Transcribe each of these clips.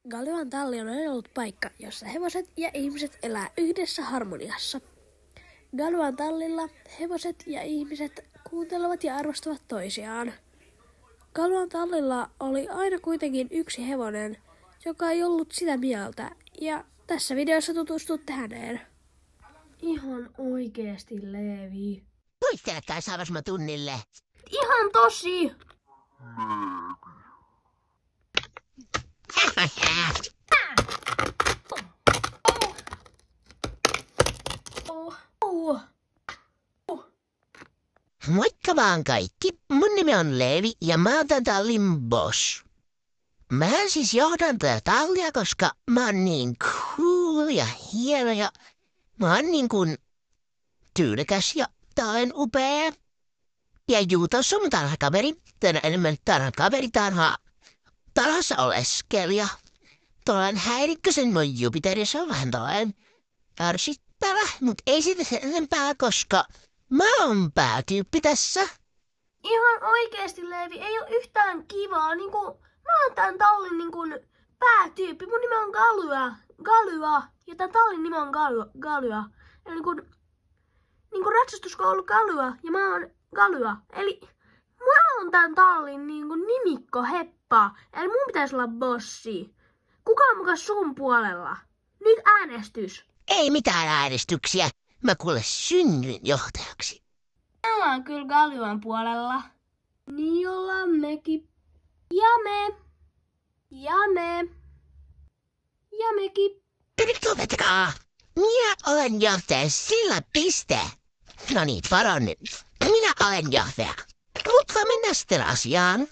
Galjuan talli on aina ollut paikka, jossa hevoset ja ihmiset elää yhdessä harmoniassa. Galjuan tallilla hevoset ja ihmiset kuuntelevat ja arvostavat toisiaan. Galjuan tallilla oli aina kuitenkin yksi hevonen, joka ei ollut sitä mieltä, ja tässä videossa tutustutte häneen. Ihan oikeesti, Leevi. Muistelekaan saavas tunnille. Ihan tosi! Moikka vaan kaikki. Mun nimi on Leevi ja mä oon tän tallin boss. Mä siis johdan tätä tallia, koska mä oon niin cool ja hieno ja mä oon niin kuin tyylikäs ja tain upea. Ja juu, tossa on mun tarhakaveri. Tänä enemmän tarhakaveri tarhassa oleskelija. Tuollainen häirikkösen mun Jupiterissa on vähän tuollainen ärsyttävä, mut ei siitä sen enempää, koska mä oon päätyyppi tässä. Ihan oikeesti, Leevi, ei oo yhtään kivaa. Mä oon tän tallin päätyyppi. Mun nimi on Galua. Ja tän tallin nimi on Galua. Eli ratsastuskoulu Galua ja mä oon Galua. Eli mä oon tän tallin nimikko Heppa. Eli mun pitäis olla bossi. Kuka on muka sun puolella? Nyt äänestys. Ei mitään äänestyksiä. Mä kuule synnyin johtajaksi. Me ollaan kyllä Galjuan puolella. Niin ollaan mekin. Ja mekin. Nyt lopettakaa. Minä olen johtaja, sillä piste. No niin, parannut. Minä olen johtaja. Mutta mennään sitten asiaan.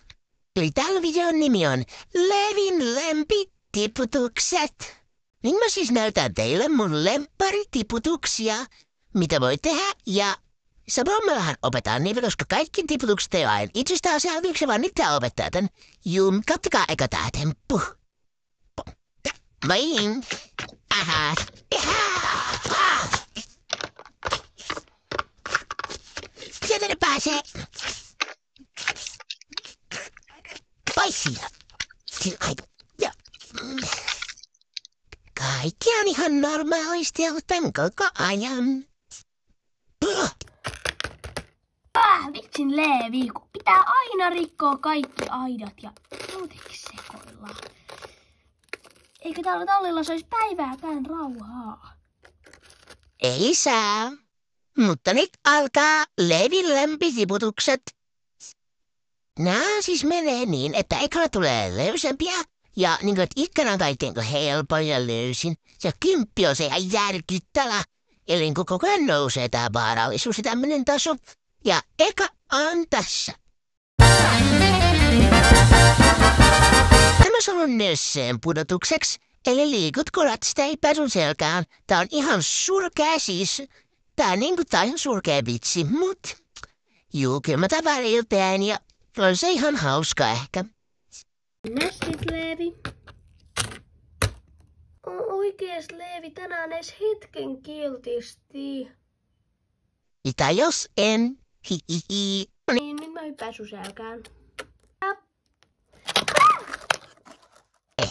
Eli tällä videon nimi on Leevin lempitiputukset. Niin mä siis näytän teille mun lempparitiputuksia, mitä voi tehdä, ja samoin mä vähän opetan niitä, koska kaikki tiputukset ei ole aina itsestään selviäksi, vaan niitä opettaa tän. Kattokaa eka tää temppu. Vain. Aha. Sieltä ne pääsee. Pois siitä. Kaikki on ihan normaalisti ollut tän koko ajan. Vitsin, Leevi, kun pitää aina rikkoa kaikki aidat ja muutenkin sekoilla. Eikä täällä tallilla saisi päivääkään rauhaa. Ei saa. Mutta nyt alkaa Leevin lempitiputukset. Nää siis menee niin, että ekana tulee löysempiä. Ja että ikkana on kaikkein helpoin ja löysin. Ja 10 on se ihan järkyttävä. Eli koko ajan nousee tää vaarallisuus ja tämmönen taso. Ja eka on tässä. Tämä on nösseen pudotukseksi. Eli liikut kolat sitä ei sun selkään. Tää on ihan surkea siis. Tää on ihan surkea vitsi, mut juu, kyllä mä tän välillä teen ja on se ihan hauska ehkä. Nästit, Leevi. Oikees, Leevi, tänään edes hetken kiltisti. Mitä jos en? Hihihi. Niin, nyt mä hyppään sun selkään.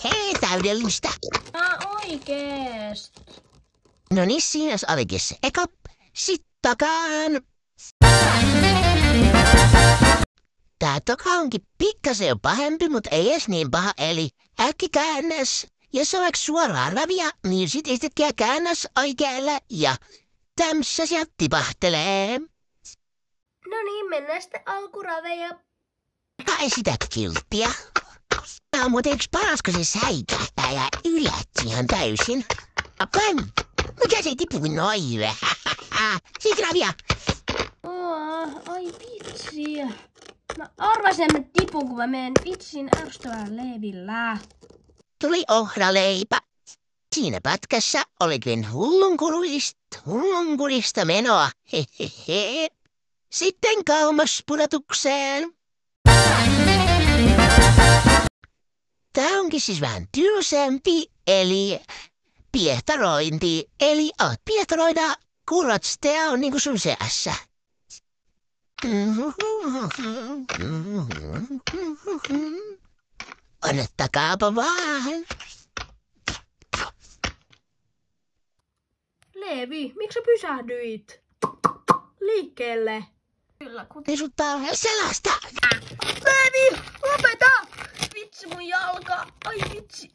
Hei, täydellistä. Oikeesti. No niin, siinä olikin se eka. Sit takaan. Tää toka onkin pikkasen jo pahempi, mut ei edes niin paha, eli äkkikäännös. Jos oleks suoraan ravia, niin sit yhtäkkiä käännös oikealle ja tämmössä sieltä tipahtelee. No niin, mennään sitten alkuraveja. Ei sitä kilttiä. No, mutta eiks paras, kun se säikähtää ja ylätti ihan täysin? Mikä se tipui noille? Siitä ravia. Ai vitsi. Mä arvasin, että mä tipun, kun mä menen vitsin ärsyttävällä Leevillä. Tuli ohraleipä. Siinä pätkässä olikin hullunkurista menoa. Hehehe. Sitten kaumas pudotukseen. Tää onkin siis vähän tylsempi, eli piehtarointi. Eli alat piehtaroida, kuulat sitä on niinku sun seässä. Annettakaapa vaan. Leevi, miksi sä pysähdyit? Liikkeelle. Kyllä, kun Tisuttaa selästä. Leevi, lopeta! Vitsi mun jalka. Ai vitsi.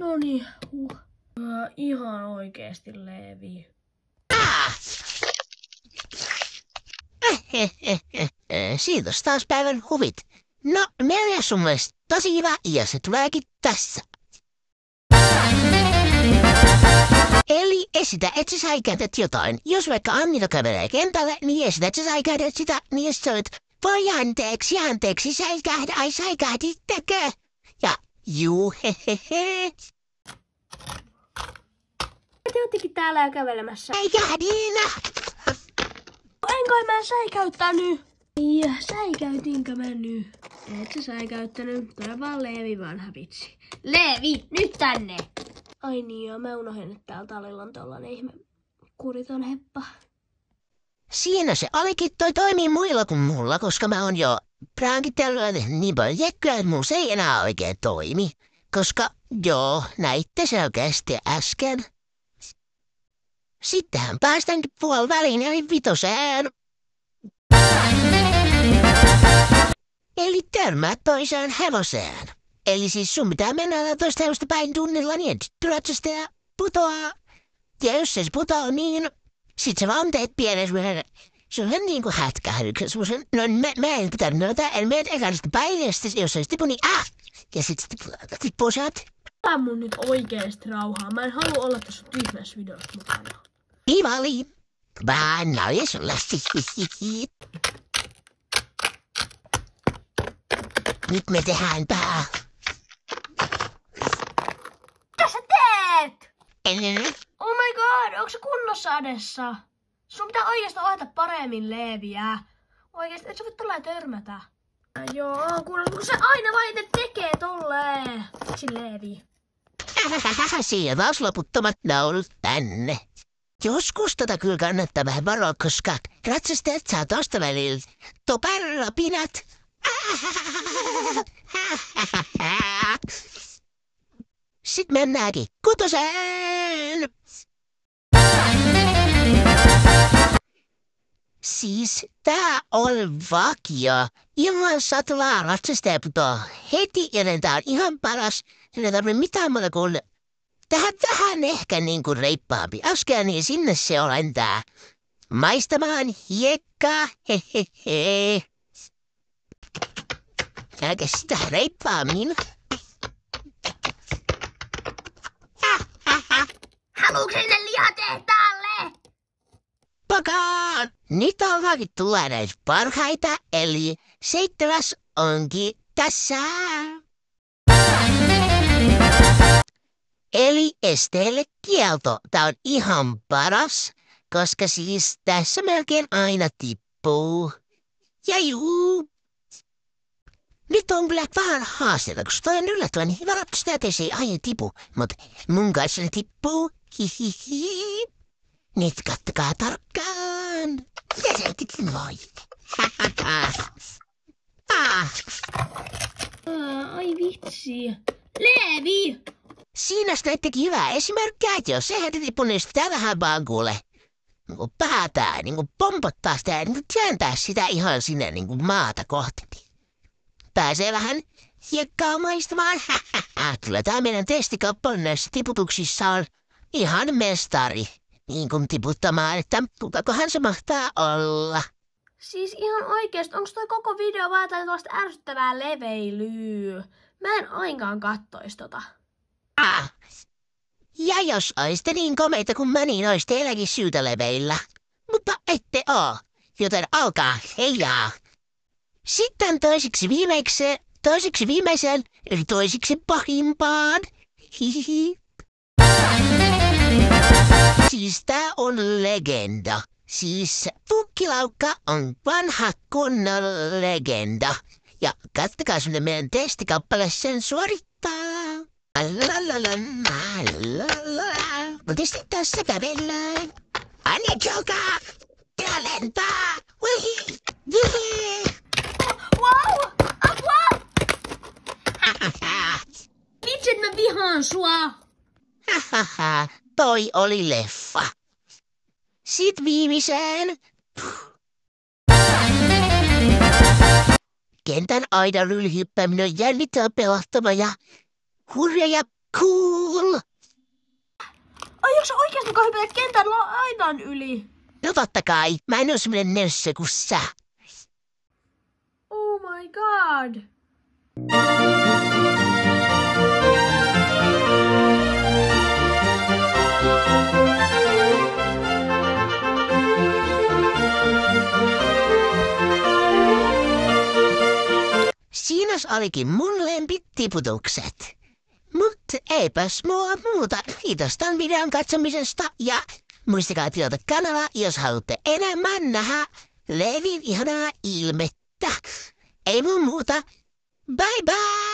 Noniin. Ihan oikeesti, Leevi. Siitos taas päivän huvit. No, meillä on sun mielestä tosi hyvä ja se tuleekin tässä. Eli esitä, että sä säikäytät jotain. Jos vaikka Annita kävelee kentälle, niin esitä, että sä säikäytät sitä, niin jos sä olet, voi anteeksi, säikähdittekö? Ja juu, hehehe. Te oottekin täällä jo kävelemässä. Säikähdin! Enkai mä säikäyttänyt. Ja säikäytinkö mä nyt? Et sä säikäyttänyt. Tää vaan Leevi vanha vitsi. Leevi, nyt tänne! Ai niin joo, mä unohdin, että täällä tallilla on tollanen ihme kuriton heppa. Siinä se olikin, toi toimii muilla kuin mulla, koska mä oon jo prankitellut niin paljon jekkyä, että mulla se ei enää oikein toimi. Koska joo, näitte selkeästi äsken. Sittenhän päästäänkin puoliväliin eli vitoseen. Eli törmää toiseen hevoseen. Eli siis sun pitää mennä toista hevosta päin tunnilla niin, että ratsastaja putoaa. Ja jos se putoaa niin, sit sä vaan teet pienen semmoisen niinku hätkähdyksen. Semmoisen, no mä en pitänyt noita, en mene ekasta päin, ja sit, jos se tipu niin ja sit tippuu sieltä. Älä mun nyt oikeesti rauhaa, mä en halua olla tässä tyhmässä videossa mukana. Ivali, vaan nauja sulla. Nyt me tehdään pää. Mitä sä teet? En. Oh my god, onko se kunnossa adessa? Sun pitää oikeesti ohjata paremmin Leeviä. Oikeesti, et sä voi tolleen törmätä. Joo, kun se aina vaan itse tekee tolleen. Miksi Leevi? Siinä taas loputtomat naulut tänne. Joskus tätä kyllä kannattaa vähän varoa, koska ratsastajat saa tosta välillä toparrapinat. Sitten mennäänkin kutoseen. Siis tää on vakio. Ilman satulaa ratsastaja putoaa heti ja tää on ihan paras. Ei tarvitse mitään muuta kuin tähän ehkä niinku reippaampi askel, niin sinne se on lentää. Maistamaan hiekkaa, hehehe. Älkää sitä reippaammin. Haluuks sinne lihatehtaalle? Pakaan! Nyt alkaakin tulla näitä parhaita, eli 7 onkin tässä. Eli Esteelle kielto. Tää on ihan paras, koska siis tässä melkein aina tippuu. Ja juu. Nyt on kyllä vähän haasteita, koska toi on yllättävän hyvä ratsastaja, ettei se ei aina tipu. Mut mun kanssa ne tippuu. Hihihi. Nyt kattokaa tarkkaan. Ja selkitin voi. Ai vitsi. Leevi! Siinä näittekin hyvää esimerkkiä, että jos se heti tippu, niin sitä vähän vaan kuule. Niinku päätään, niinku pompottaa sitä ja niinku työntää sitä ihan sinne niinku maata kohti. Pääsee vähän hiekkaa maistamaan. Kyllä tää meidän testikappale näissä tiputuksissa on ihan mestari. Niin kuin tiputtamaan, että kukakohan se mahtaa olla. Siis ihan oikeesti, onks toi koko video vaan tällaista ärsyttävää leveilyä? Mä en ainakaan kattois tota. Ja jos oisitte niin komeita kuin mä, niin ois teilläkin syytä leveillä. Mutta ette oo, joten alkaa heijaa. Sitten toiseksi viimeiseen, eli toiseksi pahimpaan. Hihihi. Siis tää on legenda. Siis tukkilaukka on vanha kunnon legenda. Ja kattokaa sinne meidän testikappale sen suorittaa. Mä testin tässä kävellään. Anne joka! Ja lentää! Wow! Apua! Vitsi, että mä vihaan sua! Hahaha, toi oli leffa. Sit viimeiseen. Kentän aidan yli hyppääminen on jännittävä, pelottava ja hurja ja cool. Aiotko sä oikeasti hypätä kentän aidan yli? No totta kai, mä en oo semmonen nössö kuin sä. Oh my god. Siinäs olikin mun lempitiputukset. Mut eipäs mua muuta. Kiitos tän videon katsomisesta ja muistakaa tilata kanava, jos haluatte enemmän nähdä Leevin ihanaa ilmettä. Ei mun muuta. Bye bye!